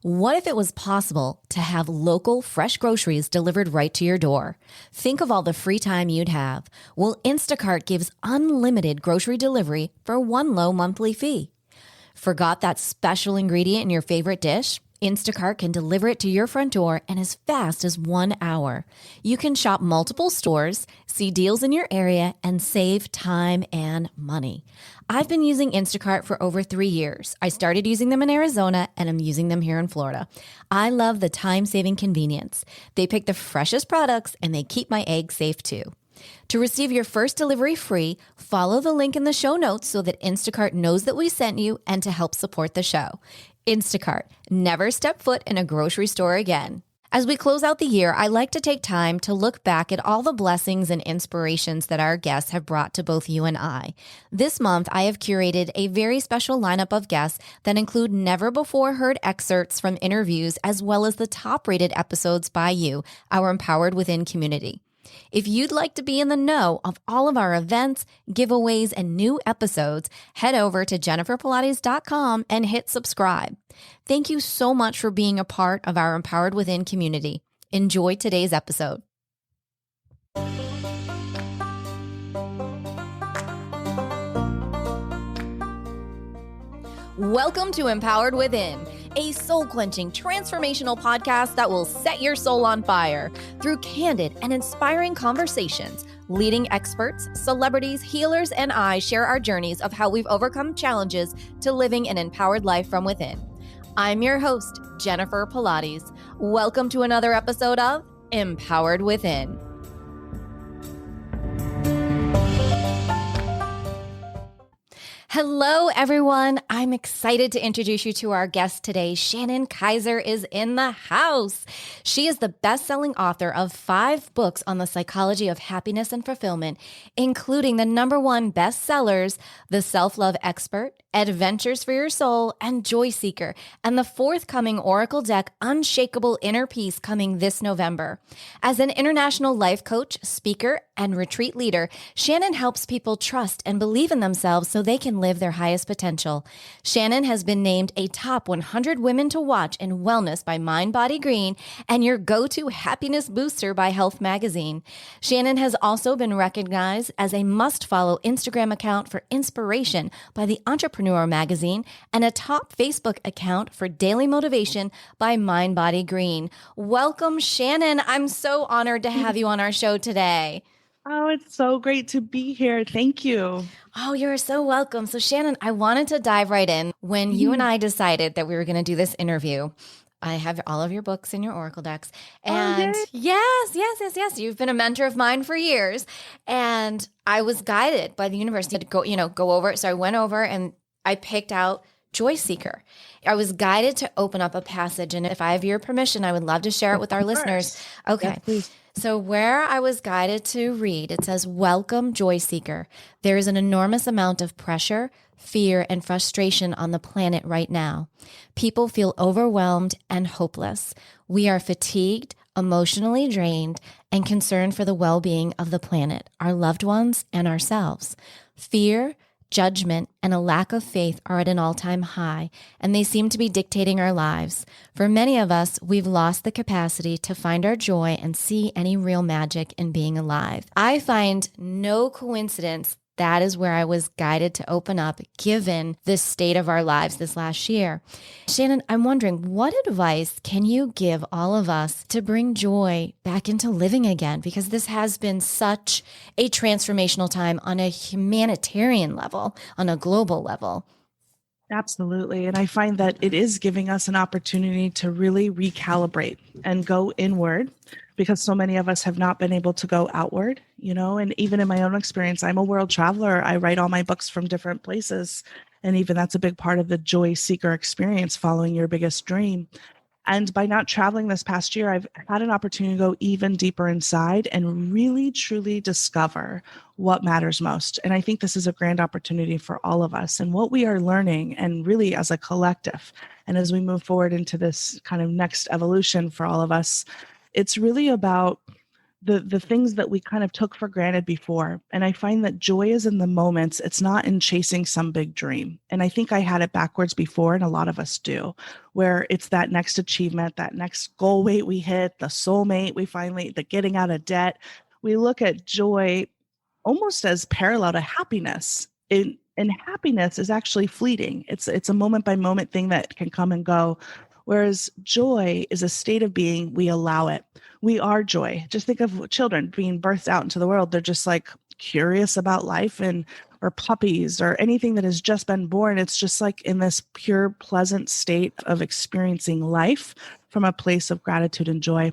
What if it was possible to have local, fresh groceries delivered right to your door? Think of all the free time you'd have. Well, Instacart gives unlimited grocery delivery for one low monthly fee. Forgot that special ingredient in your favorite dish? Instacart can deliver it to your front door in as fast as 1 hour. You can shop multiple stores, see deals in your area, and save time and money. I've been using Instacart for over 3 years. I started using them in Arizona, and I'm using them here in Florida. I love the time-saving convenience. They pick the freshest products, and they keep my eggs safe too. To receive your first delivery free, follow the link in the show notes so that Instacart knows that we sent you and to help support the show. Instacart, never step foot in a grocery store again. As we close out the year, I like to take time to look back at all the blessings and inspirations that our guests have brought to both you and I. This month, I have curated a very special lineup of guests that include never-before-heard excerpts from interviews as well as the top-rated episodes by you, our Empowered Within community. If you'd like to be in the know of all of our events, giveaways, and new episodes, head over to jenniferpilates.com and hit subscribe. Thank you so much for being a part of our Empowered Within community. Enjoy today's episode. Welcome to Empowered Within, a soul-quenching, transformational podcast that will set your soul on fire through candid and inspiring conversations. Leading experts, celebrities, healers, and I share our journeys of how we've overcome challenges to living an empowered life from within. I'm your host, Jennifer Pilates. Welcome to another episode of Empowered Within. Hello, everyone. I'm excited to introduce you to our guest today. Shannon Kaiser is in the house. She is the best-selling author of 5 books on the psychology of happiness and fulfillment, including the #1 bestsellers, The Self-Love Expert, Adventures for Your Soul, and Joy Seeker, and the forthcoming Oracle deck, Unshakable Inner Peace, coming this November. As an international life coach, speaker, and retreat leader, Shannon helps people trust and believe in themselves so they can live their highest potential. Shannon has been named a top 100 women to watch in wellness by Mind Body Green and your go-to happiness booster by Health Magazine. Shannon has also been recognized as a must-follow Instagram account for inspiration by the Entrepreneur Magazine and a top Facebook account for daily motivation by Mind Body Green. Welcome, Shannon. I'm so honored to have you on our show today. Oh, it's so great to be here. Thank you. Oh, you're so welcome. So Shannon, I wanted to dive right in. When you and I decided that we were going to do this interview, I have all of your books in your Oracle decks. And yes. You've been a mentor of mine for years. And I was guided by the universe to go over it. So I went over and I picked out Joy Seeker. I was guided to open up a passage. And if I have your permission, I would love to share it with our listeners. Okay. Yes, please. So where I was guided to read, it says, "Welcome, Joy Seeker. There is an enormous amount of pressure, fear, and frustration on the planet right now. People feel overwhelmed and hopeless. We are fatigued, emotionally drained, and concerned for the well-being of the planet, our loved ones, and ourselves. Fear, judgment, and a lack of faith are at an all-time high, and they seem to be dictating our lives. For many of us, we've lost the capacity to find our joy and see any real magic in being alive." I find no coincidence that is where I was guided to open up, given the state of our lives this last year. Shannon, I'm wondering, what advice can you give all of us to bring joy back into living again? Because this has been such a transformational time on a humanitarian level, on a global level. Absolutely. And I find that it is giving us an opportunity to really recalibrate and go inward, because so many of us have not been able to go outward, and even in my own experience, I'm a world traveler. I write all my books from different places. And even that's a big part of the Joy Seeker experience, following your biggest dream. And by not traveling this past year, I've had an opportunity to go even deeper inside and really, truly discover what matters most. And I think this is a grand opportunity for all of us. And what we are learning, and really as a collective, and as we move forward into this kind of next evolution for all of us, it's really about the things that we kind of took for granted before. And I find that joy is in the moments. It's not in chasing some big dream. And I think I had it backwards before, and a lot of us do, where it's that next achievement, that next goal weight we hit, the soulmate we finally, the getting out of debt. We look at joy almost as parallel to happiness. And happiness is actually fleeting. It's a moment by moment thing that can come and go. Whereas joy is a state of being, we allow it. We are joy. Just think of children being birthed out into the world. They're just like curious about life, and or puppies or anything that has just been born. It's just like in this pure, pleasant state of experiencing life from a place of gratitude and joy.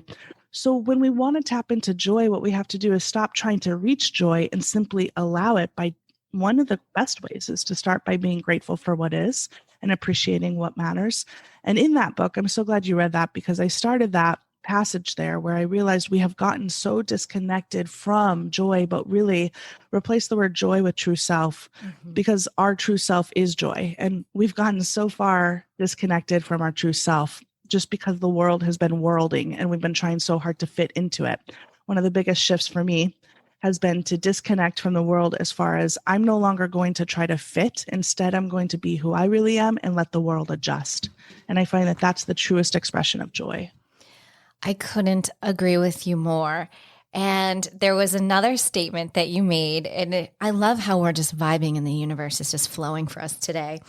So when we want to tap into joy, what we have to do is stop trying to reach joy and simply allow it. By one of the best ways is to start by being grateful for what is and appreciating what matters. And in that book, I'm so glad you read that, because I started that passage there where I realized we have gotten so disconnected from joy, but really replace the word joy with true self, because our true self is joy. And we've gotten so far disconnected from our true self just because the world has been worlding and we've been trying so hard to fit into it. One of the biggest shifts for me has been to disconnect from the world, as far as I'm no longer going to try to fit. Instead, I'm going to be who I really am and let the world adjust. And I find that that's the truest expression of joy. I couldn't agree with you more. And there was another statement that you made, and I love how we're just vibing and the universe is just flowing for us today.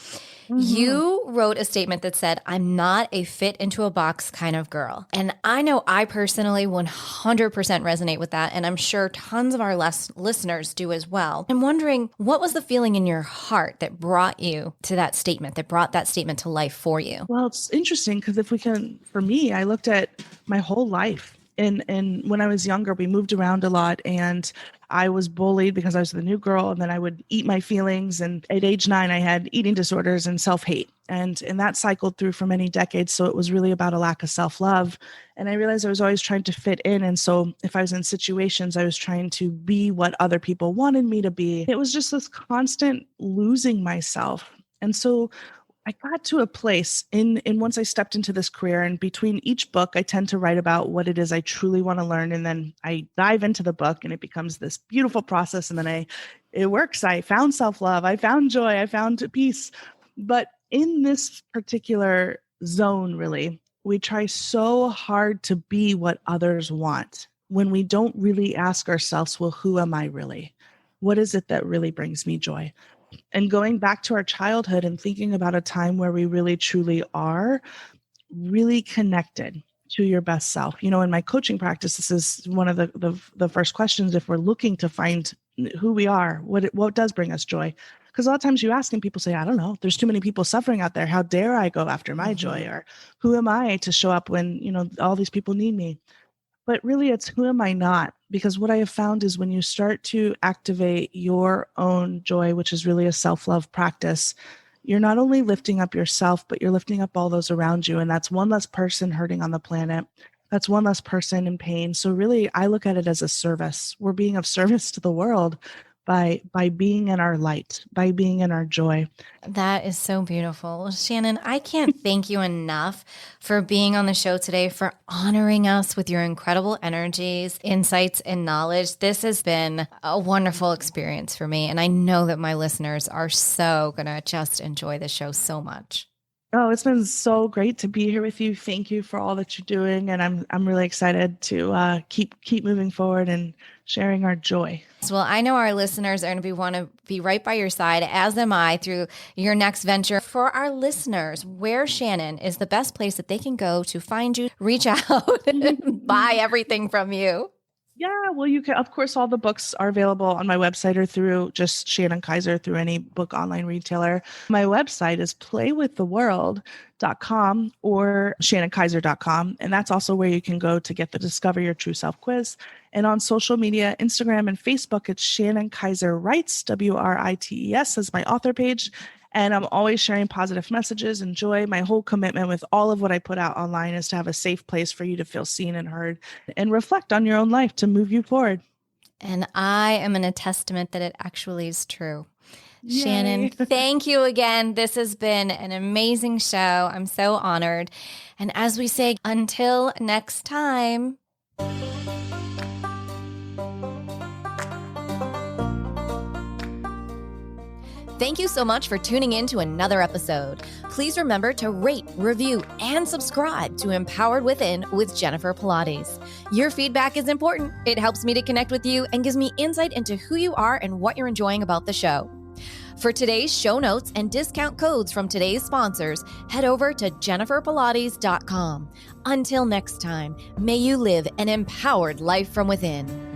You wrote a statement that said, I'm not a fit into a box kind of girl. And I know I personally 100% resonate with that. And I'm sure tons of our listeners do as well. I'm wondering, what was the feeling in your heart that brought you to that statement, that brought that statement to life for you? Well, it's interesting because if we can, for me, I looked at my whole life. And when I was younger, we moved around a lot, and I was bullied because I was the new girl, and then I would eat my feelings. And at age 9, I had eating disorders and self-hate. And that cycled through for many decades. So it was really about a lack of self-love. And I realized I was always trying to fit in. And so if I was in situations, I was trying to be what other people wanted me to be. It was just this constant losing myself. And so I got to a place in once I stepped into this career, and between each book, I tend to write about what it is I truly want to learn. And then I dive into the book, and it becomes this beautiful process. And then it works. I found self-love. I found joy. I found peace. But in this particular zone, really, we try so hard to be what others want when we don't really ask ourselves, well, who am I really? What is it that really brings me joy? And going back to our childhood and thinking about a time where we really truly are really connected to your best self. You know, in my coaching practice, this is one of the first questions. If we're looking to find who we are, what does bring us joy? Because a lot of times you ask and people say, I don't know, there's too many people suffering out there. How dare I go after my joy? Or who am I to show up when, you know, all these people need me? But really, it's who am I not? Because what I have found is when you start to activate your own joy, which is really a self-love practice, you're not only lifting up yourself, but you're lifting up all those around you. And that's one less person hurting on the planet. That's one less person in pain. So really, I look at it as a service. We're being of service to the world by being in our light, by being in our joy. That is so beautiful. Well, Shannon, I can't thank you enough for being on the show today, for honoring us with your incredible energies, insights, and knowledge. This has been a wonderful experience for me. And I know that my listeners are so going to just enjoy the show so much. Oh, it's been so great to be here with you. Thank you for all that you're doing. And I'm really excited to keep moving forward and sharing our joy. Well, I know our listeners are going to want to be right by your side, as am I, through your next venture. For our listeners, where, Shannon, is the best place that they can go to find you, reach out, and buy everything from you? Yeah, well, you can, of course, all the books are available on my website or through just Shannon Kaiser, through any book online retailer. My website is playwiththeworld.com or shannonkaiser.com. And that's also where you can go to get the Discover Your True Self quiz. And on social media, Instagram and Facebook, it's Shannon Kaiser Writes, WRITES, as my author page. And I'm always sharing positive messages and joy. My whole commitment with all of what I put out online is to have a safe place for you to feel seen and heard and reflect on your own life to move you forward. And I am in a testament that it actually is true. Yay. Shannon, thank you again. This has been an amazing show. I'm so honored. And as we say, until next time. Thank you so much for tuning in to another episode. Please remember to rate, review, and subscribe to Empowered Within with Jennifer Pilates. Your feedback is important. It helps me to connect with you and gives me insight into who you are and what you're enjoying about the show. For today's show notes and discount codes from today's sponsors, head over to jenniferpilates.com. Until next time, may you live an empowered life from within.